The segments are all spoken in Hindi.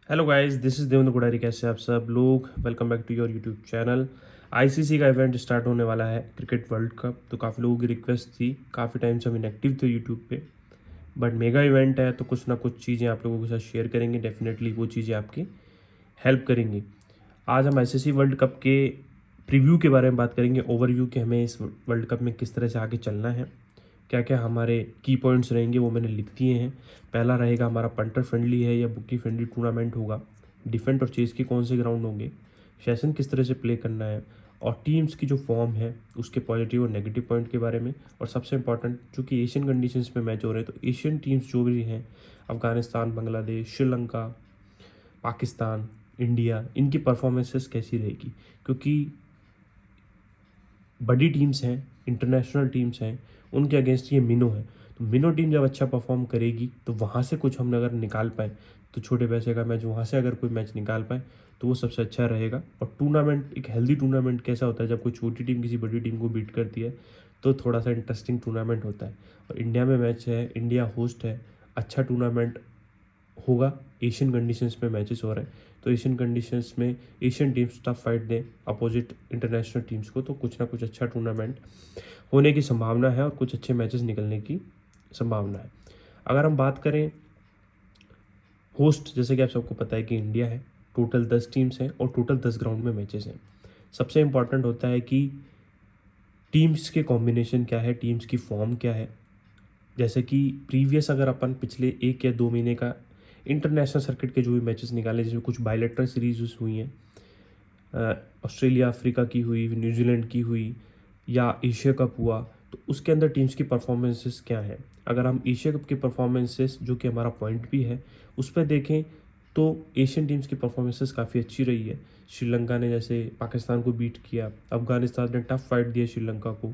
Hello guys, this is Devendra Gudari. कैसे आप सब लोग? Welcome back to your YouTube channel. ICC का इवेंट स्टार्ट होने वाला है, क्रिकेट वर्ल्ड कप। तो काफ़ी लोगों की रिक्वेस्ट थी, काफ़ी टाइम से हम इनएक्टिव थे यूट्यूब पे, बट मेगा इवेंट है तो कुछ ना कुछ चीज़ें आप लोगों के साथ शेयर करेंगे। डेफिनेटली वो चीज़ें आपकी हेल्प करेंगी। आज हम आईसीसी वर्ल्ड कप के प्रीव्यू के बारे में बात करेंगे, ओवरव्यू कि हमें इस वर्ल्ड कप में किस तरह से आगे चलना है, क्या क्या हमारे की पॉइंट्स रहेंगे वो मैंने लिख दिए हैं। पहला रहेगा हमारा पंटर फ्रेंडली है या बुकी फ्रेंडली टूर्नामेंट होगा, डिफेंट और चेस के कौन से ग्राउंड होंगे, सेशन किस तरह से प्ले करना है, और टीम्स की जो फॉर्म है उसके पॉजिटिव और नेगेटिव पॉइंट के बारे में। और सबसे इंपॉर्टेंट, चूँकि एशियन कंडीशंस में मैच हो रहे हैं तो एशियन टीम्स जो भी हैं, अफगानिस्तान, बांग्लादेश, श्रीलंका, पाकिस्तान, इंडिया, इनकी परफॉर्मेंसेस कैसी रहेगी, क्योंकि बड़ी टीम्स हैं, इंटरनेशनल टीम्स हैं, उनके अगेंस्ट ये मिनो है। तो मिनो टीम जब अच्छा परफॉर्म करेगी तो वहाँ से कुछ हम अगर निकाल पाएँ, तो छोटे पैसे का मैच वहाँ से अगर कोई मैच निकाल पाए तो वो सबसे अच्छा रहेगा। और टूर्नामेंट, एक हेल्दी टूर्नामेंट कैसा होता है, जब कोई छोटी टीम किसी बड़ी टीम को बीट करती है तो थोड़ा सा इंटरेस्टिंग टूर्नामेंट होता है। और इंडिया में मैच है, इंडिया होस्ट है, अच्छा टूर्नामेंट होगा। एशियन कंडीशंस में मैचेस हो रहे हैं तो एशियन कंडीशंस में एशियन टीम्स टफ फाइट दें अपोजिट इंटरनेशनल टीम्स को, तो कुछ ना कुछ अच्छा टूर्नामेंट होने की संभावना है और कुछ अच्छे मैचेस निकलने की संभावना है। अगर हम बात करें होस्ट, जैसे कि आप सबको पता है कि इंडिया है, टोटल 10 टीम्स हैं और टोटल 10 ग्राउंड में मैचेस हैं। सबसे इम्पॉर्टेंट होता है कि टीम्स के कॉम्बिनेशन क्या है, टीम्स की फॉर्म क्या है। जैसे कि प्रीवियस अगर अपन पिछले 1 या 2 महीने का इंटरनेशनल सर्किट के जो भी मैचेस निकाले, जिसमें कुछ बायलैटरल सीरीज हुई हैं, ऑस्ट्रेलिया अफ्रीका की हुई, न्यूजीलैंड की हुई, या एशिया कप हुआ, तो उसके अंदर टीम्स की परफॉर्मेंसेस क्या हैं। अगर हम एशिया कप की परफॉर्मेंसेस, जो कि हमारा पॉइंट भी है, उस पर देखें तो एशियन टीम्स की परफॉर्मेंसेस काफ़ी अच्छी रही है। श्रीलंका ने जैसे पाकिस्तान को बीट किया, अफगानिस्तान ने टफ फाइट दिया श्रीलंका को,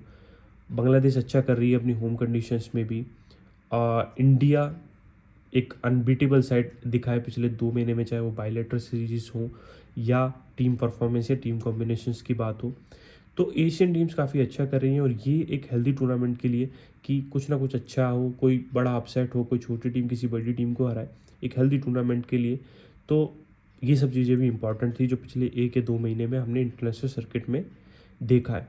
बांग्लादेश अच्छा कर रही है अपनी होम कंडीशंस में भी, इंडिया एक अनबीटेबल साइड दिखाए पिछले 2 महीने में, चाहे वो बायलैटरल सीरीज हो या टीम परफॉर्मेंस या टीम कॉम्बिनेशंस की बात हो। तो एशियन टीम्स काफ़ी अच्छा कर रही हैं और ये एक हेल्दी टूर्नामेंट के लिए, कि कुछ ना कुछ अच्छा हो, कोई बड़ा अपसेट हो, कोई छोटी टीम किसी बड़ी टीम को हराए, एक हेल्दी टूर्नामेंट के लिए। तो ये सब चीज़ें भी इंपॉर्टेंट थी जो पिछले 1 या 2 महीने में हमने इंटरनेशनल सर्किट में देखा है।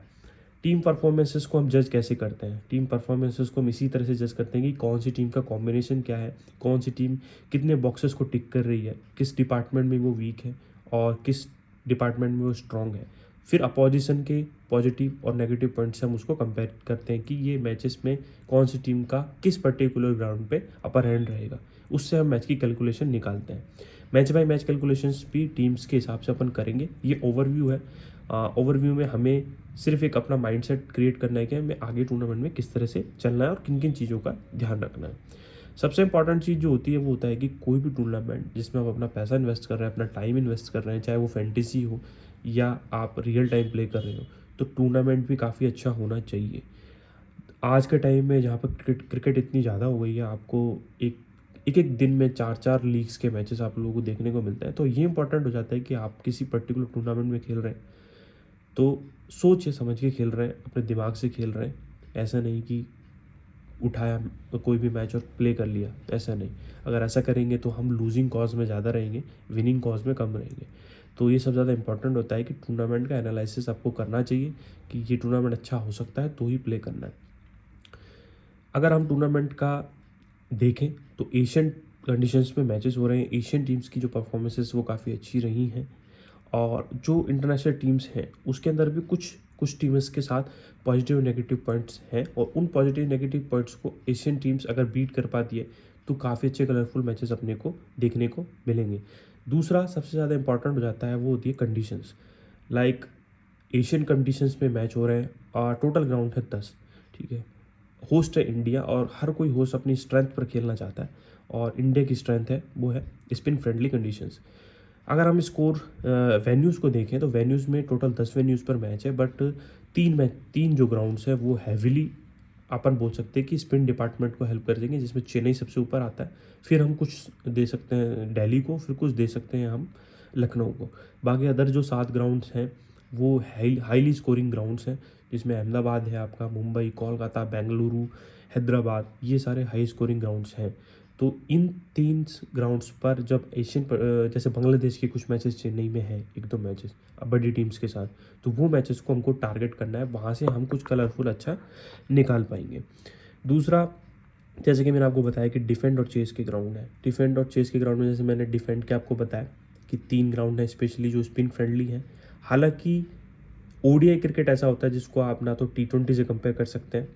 टीम परफॉर्मेंसेस को हम जज कैसे करते हैं? टीम परफॉर्मेंसेस को हम इसी तरह से जज करते हैं कि कौन सी टीम का कॉम्बिनेशन क्या है, कौन सी टीम कितने बॉक्सेस को टिक कर रही है, किस डिपार्टमेंट में वो वीक है और किस डिपार्टमेंट में वो स्ट्रांग है। फिर अपोजिशन के पॉजिटिव और नेगेटिव पॉइंट्स से हम उसको कंपेयर करते हैं कि ये मैचेस में कौन सी टीम का किस पर्टिकुलर ग्राउंड पे अपर हैंड रहेगा। उससे हम मैच की कैलकुलेशन निकालते हैं। मैच बाय मैच कैलकुलेशंस भी टीम्स के हिसाब से अपन करेंगे। ये ओवरव्यू है। ओवरव्यू में हमें सिर्फ एक अपना माइंडसेट क्रिएट करना है कि हमें आगे टूर्नामेंट में किस तरह से चलना है और किन किन चीज़ों का ध्यान रखना है। सबसे इंपॉर्टेंट चीज़ जो होती है वो होता है कि कोई भी टूर्नामेंट जिसमें आप अपना पैसा इन्वेस्ट कर रहे हैं, अपना टाइम इन्वेस्ट कर रहे हैं, चाहे वो फैंटेसी हो या आप रियल टाइम प्ले कर रहे हो, तो टूर्नामेंट भी काफ़ी अच्छा होना चाहिए। आज के टाइम में जहाँ पर क्रिकेट इतनी ज़्यादा हो गई है, आपको एक एक एक दिन में 4 4 लीग्स के मैचेस आप लोगों को देखने को मिलता है, तो ये इंपॉर्टेंट हो जाता है कि आप किसी पर्टिकुलर टूर्नामेंट में खेल रहे हैं तो सोच समझ के खेल रहे हैं, अपने दिमाग से खेल रहे हैं। ऐसा नहीं कि उठाया तो कोई भी मैच और प्ले कर लिया, ऐसा नहीं। अगर ऐसा करेंगे तो हम लूजिंग कॉज में ज़्यादा रहेंगे, विनिंग कॉज में कम रहेंगे। तो ये सब ज़्यादा इंपॉर्टेंट होता है कि टूर्नामेंट का एनालिसिस आपको करना चाहिए कि ये टूर्नामेंट अच्छा हो सकता है तो ही प्ले करना है। अगर हम टूर्नामेंट का देखें तो एशियन कंडीशंस में मैचेस हो रहे हैं, एशियन टीम्स की जो परफॉर्मेंसेस वो काफ़ी अच्छी रही हैं। और जो इंटरनेशनल टीम्स हैं उसके अंदर भी कुछ कुछ टीम्स के साथ पॉजिटिव नेगेटिव पॉइंट्स हैं, और उन पॉजिटिव नेगेटिव पॉइंट्स को एशियन टीम्स अगर बीट कर पाती है तो काफ़ी अच्छे कलरफुल मैचेस अपने को देखने को मिलेंगे। दूसरा सबसे ज़्यादा इंपॉर्टेंट हो जाता है, वो होती है कंडीशंस। लाइक एशियन कंडीशंस में मैच हो रहे हैं और टोटल ग्राउंड है 10, ठीक है। होस्ट है इंडिया और हर कोई होस्ट अपनी स्ट्रेंथ पर खेलना चाहता है, और इंडिया की स्ट्रेंथ है वो है स्पिन फ्रेंडली कंडीशंस। अगर हम स्कोर वेन्यूज़ को देखें तो वेन्यूज़ में टोटल 10 वेन्यूज़ पर मैच है, बट तीन जो ग्राउंड्स है वो हैविली अपन बोल सकते हैं कि स्पिन डिपार्टमेंट को हेल्प कर देंगे, जिसमें चेन्नई सबसे ऊपर आता है। फिर हम कुछ दे सकते हैं दिल्ली को, फिर कुछ दे सकते हैं हम लखनऊ को। बाकी अदर जो 7 ग्राउंड्स हैं वो हाईली स्कोरिंग ग्राउंड्स हैं, जिसमें अहमदाबाद है आपका, मुंबई, कोलकाता, बेंगलुरु, हैदराबाद, ये सारे हाई स्कोरिंग ग्राउंड्स हैं। तो इन 3 ग्राउंड्स पर जब जैसे बांग्लादेश के कुछ मैचेस चेन्नई में है, 1-2 मैचेस बड़ी टीम्स के साथ, तो वो मैचेस को हमको टारगेट करना है, वहाँ से हम कुछ कलरफुल अच्छा निकाल पाएंगे। दूसरा, जैसे कि मैंने आपको बताया कि डिफेंड और चेस के ग्राउंड है। डिफेंड और चेस के ग्राउंड में जैसे मैंने डिफेंड के आपको बताया कि 3 ग्राउंड है स्पेशली जो स्पिन फ्रेंडली है। हालांकि ओडीआई क्रिकेट ऐसा होता है जिसको आप ना तो T20 से कंपेयर कर सकते हैं।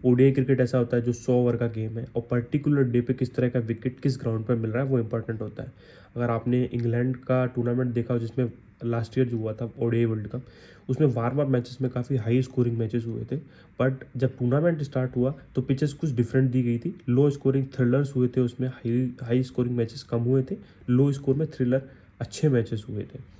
ओडीआई क्रिकेट ऐसा होता है जो 100 ओवर का गेम है, और पर्टिकुलर डे पे किस तरह का विकेट किस ग्राउंड पर मिल रहा है वो इंपॉर्टेंट होता है। अगर आपने इंग्लैंड का टूर्नामेंट देखा हो जिसमें लास्ट ईयर जो हुआ था ओडीआई वर्ल्ड कप, उसमें वार्म अप मैचेस में काफ़ी हाई स्कोरिंग मैचेस हुए थे, बट जब टूर्नामेंट स्टार्ट हुआ तो पिचेस कुछ डिफरेंट दी गई थी। लो स्कोरिंग थ्रिलर्स हुए थे, उसमें हाई स्कोरिंग मैचेस कम हुए थे, लो स्कोर में थ्रिलर अच्छे मैचेस हुए थे।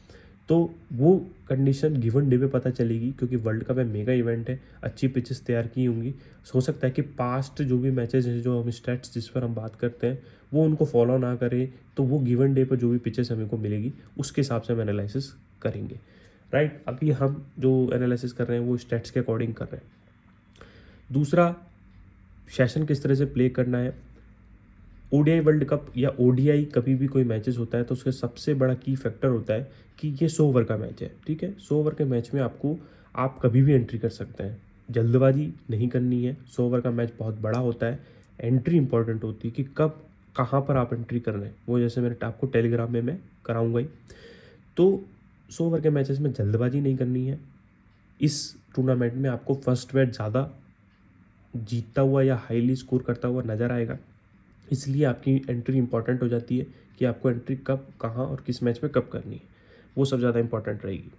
तो वो कंडीशन गिवन डे पे पता चलेगी, क्योंकि वर्ल्ड कप है, मेगा इवेंट है, अच्छी पिचेस तैयार की होंगी। हो सकता है कि पास्ट जो भी मैचेस हैं, जो हम स्टैट्स जिस पर हम बात करते हैं, वो उनको फॉलो ना करें, तो वो गिवन डे पर जो भी पिचेस हमें को मिलेगी उसके हिसाब से हम एनालिसिस करेंगे। राइट, अभी हम जो एनालिसिस कर रहे हैं वो स्टैट्स के अकॉर्डिंग कर रहे हैं। दूसरा, सेशन किस तरह से प्ले करना है। ओडीआई वर्ल्ड कप या ओडीआई कभी भी कोई मैचेस होता है तो उसका सबसे बड़ा की फैक्टर होता है कि ये 100 ओवर का मैच है। ठीक है, 100 ओवर के मैच में आप कभी भी एंट्री कर सकते हैं, जल्दबाजी नहीं करनी है। 100 ओवर का मैच बहुत बड़ा होता है, एंट्री इंपॉर्टेंट होती है कि कब कहाँ पर आप एंट्री कर रहे हैं, वो जैसे मैंने आपको टेलीग्राम में मैं कराऊंगा ही। तो 100 ओवर के मैचेस में जल्दबाजी नहीं करनी है। इस टूर्नामेंट में आपको फर्स्ट बैट ज़्यादा जीतता हुआ या हाईली स्कोर करता हुआ नज़र आएगा, इसलिए आपकी एंट्री इंपॉर्टेंट हो जाती है कि आपको एंट्री कब, कहाँ और किस मैच में कब करनी है, वो सब ज़्यादा इंपॉर्टेंट रहेगी।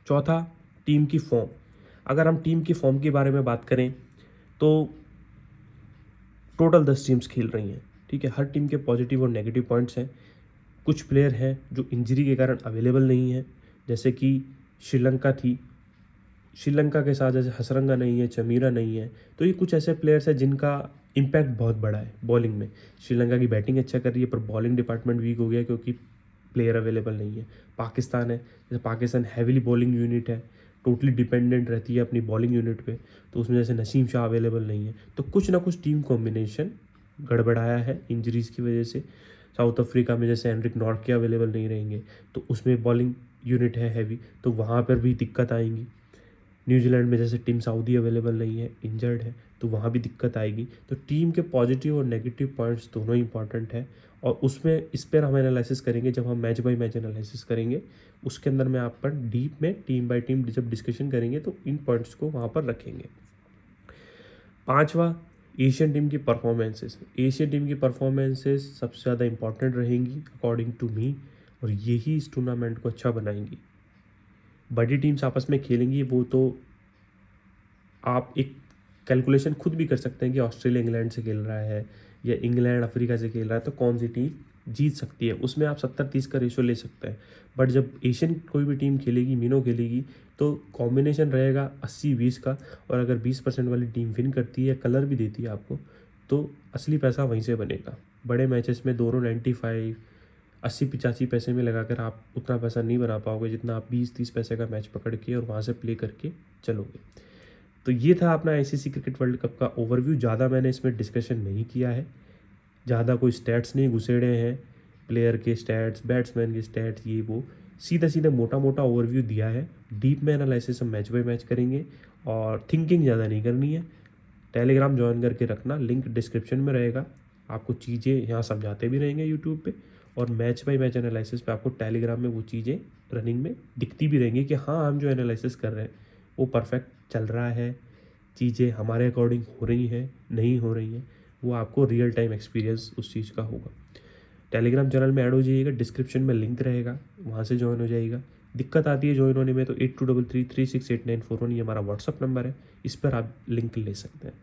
चौथा, टीम की फॉर्म। अगर हम टीम की फॉर्म के बारे में बात करें तो टोटल 10 टीम्स खेल रही हैं। ठीक है, हर टीम के पॉजिटिव और नेगेटिव पॉइंट्स हैं। कुछ प्लेयर हैं जो इंजरी के कारण अवेलेबल नहीं है, जैसे कि श्रीलंका थी, श्रीलंका के साथ जैसे हसरंगा नहीं है, चमीरा नहीं है, तो ये कुछ ऐसे प्लेयर्स हैं जिनका इम्पैक्ट बहुत बड़ा है बॉलिंग में। श्रीलंका की बैटिंग अच्छा कर रही है पर बॉलिंग डिपार्टमेंट वीक हो गया है क्योंकि प्लेयर अवेलेबल नहीं है। पाकिस्तान है, जैसे पाकिस्तान हैविली बॉलिंग यूनिट है, टोटली डिपेंडेंट रहती है अपनी बॉलिंग यूनिट पे, तो उसमें जैसे नसीम शाह अवेलेबल नहीं है, तो कुछ ना कुछ टीम कॉम्बिनेशन गड़बड़ाया है इंजरीज़ की वजह से। साउथ अफ्रीका में जैसे एंड्रिक नॉर्के अवेलेबल नहीं रहेंगे तो उसमें बॉलिंग यूनिट है हैवी, तो वहाँ पर भी दिक्कत आएंगी। न्यूजीलैंड में जैसे टीम साउदी अवेलेबल नहीं है, इंजर्ड है, तो वहाँ भी दिक्कत आएगी। तो टीम के पॉजिटिव और नेगेटिव पॉइंट्स दोनों ही इंपॉर्टेंट है, और उसमें इस पर हम एनालिसिस करेंगे जब हम मैच बाय मैच एनालिसिस करेंगे। उसके अंदर में आप पर डीप में टीम बाय टीम जब डिस्कशन करेंगे तो इन पॉइंट्स को वहाँ पर रखेंगे। पांचवा, एशियन टीम की परफॉर्मेंसेस। एशियन टीम की परफॉर्मेंसेस सबसे ज़्यादा इंपॉर्टेंट रहेंगी अकॉर्डिंग टू मी, और यही इस टूर्नामेंट को अच्छा बनाएंगी। बड़ी टीम्स आपस में खेलेंगी, वो तो आप एक कैलकुलेशन खुद भी कर सकते हैं कि ऑस्ट्रेलिया इंग्लैंड से खेल रहा है या इंग्लैंड अफ्रीका से खेल रहा है तो कौन सी टीम जीत सकती है, उसमें आप 70-30 का रेशो ले सकते हैं। बट जब एशियन कोई भी टीम खेलेगी, मीनो खेलेगी, तो कॉम्बिनेशन रहेगा 80-20 का, और अगर 20% वाली टीम विन करती है, कलर भी देती है आपको, तो असली पैसा वहीं से बनेगा। बड़े मैचेस में दोनों 95, 80-85 पैसे में लगाकर आप उतना पैसा नहीं बना पाओगे जितना आप 20-30 पैसे का मैच पकड़ के और वहाँ से प्ले करके चलोगे। तो ये था अपना आईसीसी क्रिकेट वर्ल्ड कप का ओवरव्यू। ज़्यादा मैंने इसमें डिस्कशन नहीं किया है, ज़्यादा कोई स्टैट्स नहीं घुसेड़े हैं, प्लेयर के स्टैट्स, बैट्समैन के स्टैट्स, ये वो, सीधा सीधा मोटा मोटा ओवरव्यू दिया है। डीप में एनालिसिस हम मैच बाय मैच करेंगे, और थिंकिंग ज़्यादा नहीं करनी है। टेलीग्राम ज्वाइन करके रखना, लिंक डिस्क्रिप्शन में रहेगा। आपको चीज़ें यहाँ समझाते भी रहेंगे यूट्यूब पे, और मैच बाय मैच एनालिसिस पे आपको टेलीग्राम में वो चीज़ें रनिंग में दिखती भी रहेंगी कि हाँ, हम जो एनालिसिस कर रहे हैं वो परफेक्ट चल रहा है, चीज़ें हमारे अकॉर्डिंग हो रही हैं, नहीं हो रही हैं, वो आपको रियल टाइम एक्सपीरियंस उस चीज़ का होगा। टेलीग्राम चैनल में ऐड हो जाइएगा, डिस्क्रिप्शन में लिंक रहेगा, वहाँ से ज्वाइन हो जाइएगा। दिक्कत आती है ज्वाइन होने में तो 8233368941 ये हमारा व्हाट्सअप नंबर है, इस पर आप लिंक ले सकते हैं।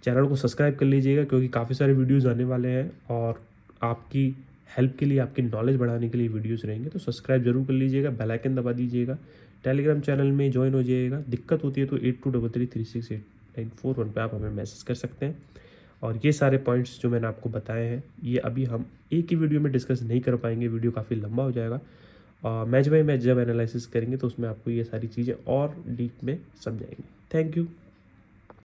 चैनल को सब्सक्राइब कर लीजिएगा क्योंकि काफ़ी सारे वीडियोज़ आने वाले हैं, और आपकी हेल्प के लिए, आपकी नॉलेज बढ़ाने के लिए वीडियोज़ रहेंगे, तो सब्सक्राइब जरूर कर लीजिएगा, बेल आइकन दबा दीजिएगा, टेलीग्राम चैनल में ज्वाइन हो जाइएगा। दिक्कत होती है तो 8233368941 पर आप हमें मैसेज कर सकते हैं। और ये सारे पॉइंट्स जो मैंने आपको बताए हैं, ये अभी हम एक ही वीडियो में डिस्कस नहीं कर पाएंगे, वीडियो काफ़ी लंबा हो जाएगा। मैच बाय मैच जब एनालिसिस करेंगे तो उसमें आपको ये सारी चीज़ें और डीप में समझाएंगे। Thank you.